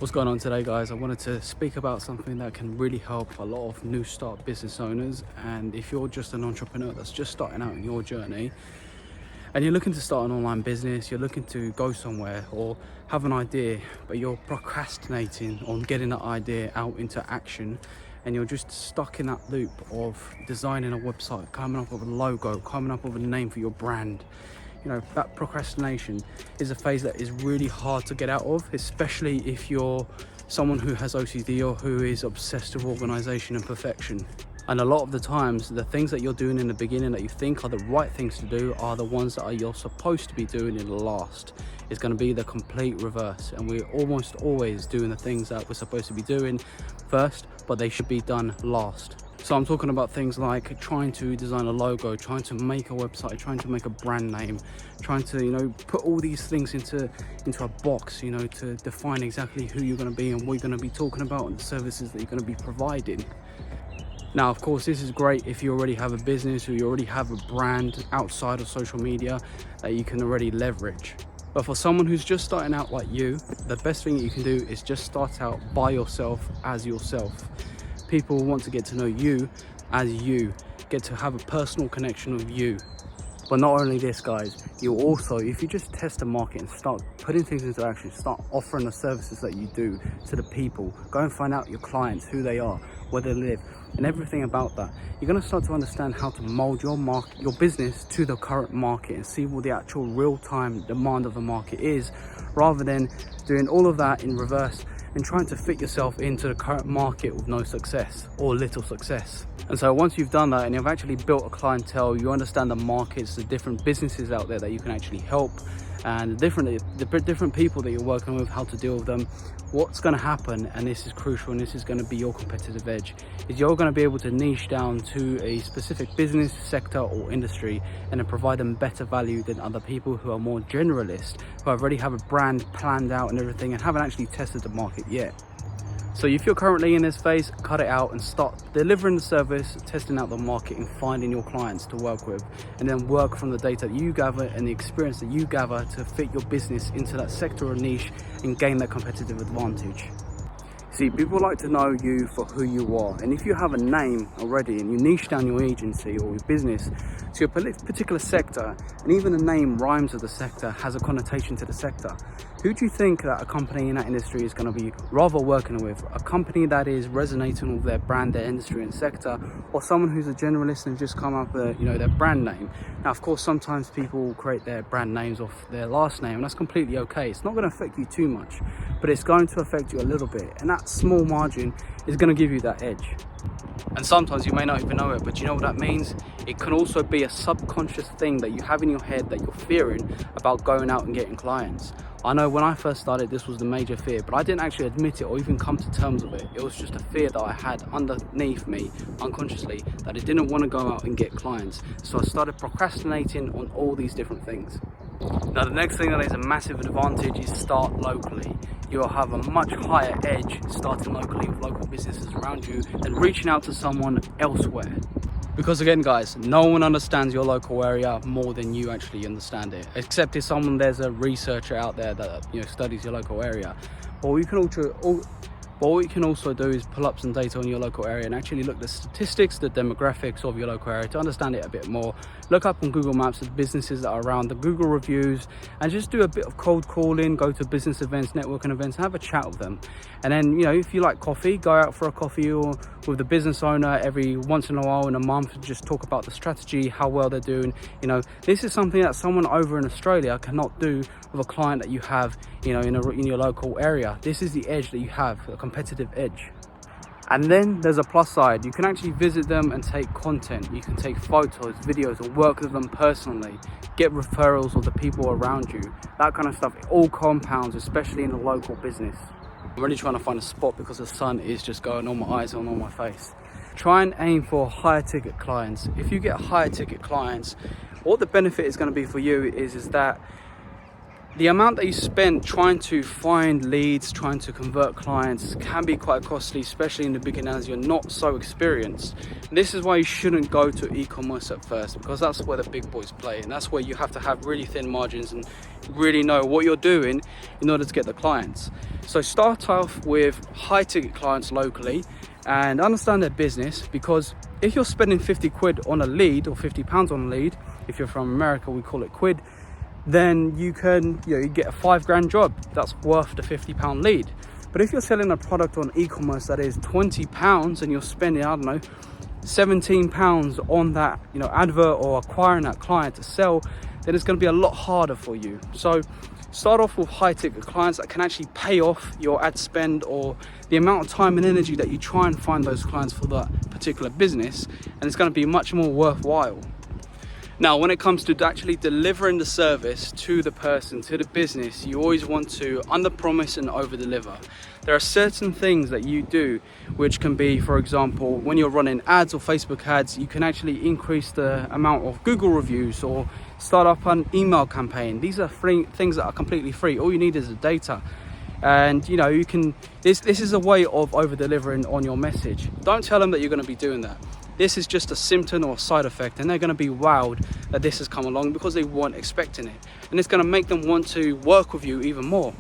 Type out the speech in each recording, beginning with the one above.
What's going on today, guys? I wanted to speak about something that can really help a lot of new start business owners. And if you're just an entrepreneur that's just starting out in your journey and you're looking to start an online business, you're looking to go somewhere or have an idea, but you're procrastinating on getting that idea out into action, and you're just stuck in that loop of designing a website, coming up with a logo, coming up with a name for your brand. You know, that procrastination is a phase that is really hard to get out of, especially if you're someone who has OCD or who is obsessed with organization and perfection. And a lot of the times, the things that you're doing in the beginning that you think are the right things to do are the ones that you're supposed to be doing in the last. It's going to be the complete reverse, and we're almost always doing the things that we're supposed to be doing first, but they should be done last. So I'm talking about things like trying to design a logo, trying to make a website, trying to make a brand name, trying to, put all these things into a box, to define exactly who you're going to be and what you're going to be talking about and the services that you're going to be providing. Now, of course, this is great if you already have a business or you already have a brand outside of social media that you can already leverage. But for someone who's just starting out like you, the best thing that you can do is just start out by yourself as yourself. People want to get to know you as you, get to have a personal connection with you. But not only this, guys, you also, if you just test the market and start putting things into action, start offering the services that you do to the people, go and find out your clients, who they are, where they live, and everything about that. You're going to start to understand how to mold your your business to the current market and see what the actual real-time demand of the market is, rather than doing all of that in reverse and trying to fit yourself into the current market with no success or little success. And so once you've done that and you've actually built a clientele, you understand the markets, the different businesses out there that you can actually help, and the different people that you're working with, how to deal with them, what's going to happen, and this is crucial and this is going to be your competitive edge, is you're going to be able to niche down to a specific business sector or industry and then provide them better value than other people who are more generalist, who already have a brand planned out and everything and haven't actually tested the market yet. So if you're currently in this phase, cut it out and start delivering the service, testing out the market and finding your clients to work with, and then work from the data that you gather and the experience that you gather to fit your business into that sector or niche and gain that competitive advantage. See, people like to know you for who you are, and if you have a name already and you niche down your agency or your business to a particular sector, and even the name rhymes with the sector, has a connotation to the sector, who do you think that a company in that industry is going to be rather working with? A company that is resonating with their brand, their industry and sector, or someone who's a generalist and just come up with their brand name? Now, of course, sometimes people create their brand names off their last name, and that's completely okay. It's not going to affect you too much, but it's going to affect you a little bit, and that small margin is going to give you that edge. And sometimes you may not even know it, but you know what that means? It can also be a subconscious thing that you have in your head that you're fearing about going out and getting clients. I know when I first started, this was the major fear, but I didn't actually admit it or even come to terms with it. It was just a fear that I had underneath me, unconsciously, that I didn't want to go out and get clients. So I started procrastinating on all these different things. Now, the next thing that is a massive advantage is start locally. You'll have a much higher edge starting locally with local businesses around you than reaching out to someone elsewhere. Because again, guys, no one understands your local area more than you actually understand it, except if there's a researcher out there that studies your local area. Or you can what you can also do is pull up some data on your local area and actually look at the statistics, the demographics of your local area to understand it a bit more. Look up on Google Maps the businesses that are around, the Google reviews, and just do a bit of cold calling, go to business events, networking events, and have a chat with them. And then, if you like coffee, go out for a coffee or with the business owner every once in a while in a month and just talk about the strategy, how well they're doing. This is something that someone over in Australia cannot do with a client that you have, in your local area. This is the edge that you have, a competitive edge. And then there's a plus side. You can actually visit them and take content. You can take photos, videos, or work with them personally. Get referrals of the people around you. That kind of stuff. It all compounds, especially in a local business. I'm really trying to find a spot because the sun is just going on my eyes and on my face. Try and aim for higher ticket clients. If you get higher ticket clients, what the benefit is going to be for you is that the amount that you spend trying to find leads, trying to convert clients can be quite costly, especially in the beginning as you're not so experienced. And this is why you shouldn't go to e-commerce at first, because that's where the big boys play, and that's where you have to have really thin margins and really know what you're doing in order to get the clients. So start off with high ticket clients locally and understand their business, because if you're spending 50 quid on a lead or 50 pounds on a lead, if you're from America we call it quid, then you can, you get a £5,000 job that's worth the £50 lead. But if you're selling a product on e-commerce that is £20 and you're spending, I don't know, £17 on that, advert or acquiring that client to sell, then it's going to be a lot harder for you. So start off with high ticket clients that can actually pay off your ad spend or the amount of time and energy that you try and find those clients for that particular business, and it's going to be much more worthwhile. Now, when it comes to actually delivering the service to the person, to the business, you always want to under-promise and over-deliver. There are certain things that you do, which can be, for example, when you're running ads or Facebook ads, you can actually increase the amount of Google reviews or start up an email campaign. These are free things that are completely free. All you need is the data. And you can, this is a way of over-delivering on your message. Don't tell them that you're going to be doing that. This is just a symptom or a side effect, and they're going to be wowed that this has come along because they weren't expecting it, and it's going to make them want to work with you even more.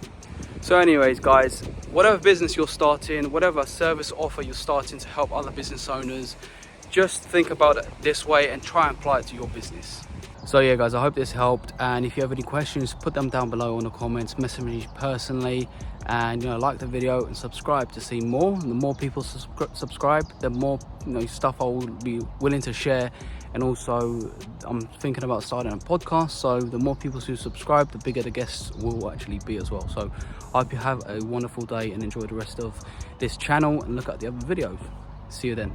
So anyways guys, whatever business you're starting, whatever service offer you're starting to help other business owners, just think about it this way and try and apply it to your business. So yeah guys, I hope this helped, and if you have any questions, put them down below in the comments, message me personally, and like the video and subscribe to see more. And the more people subscribe, the more stuff I will be willing to share. And also I'm thinking about starting a podcast, so the more people who subscribe, the bigger the guests will actually be as well. So I hope you have a wonderful day and enjoy the rest of this channel and look at the other videos. See you then.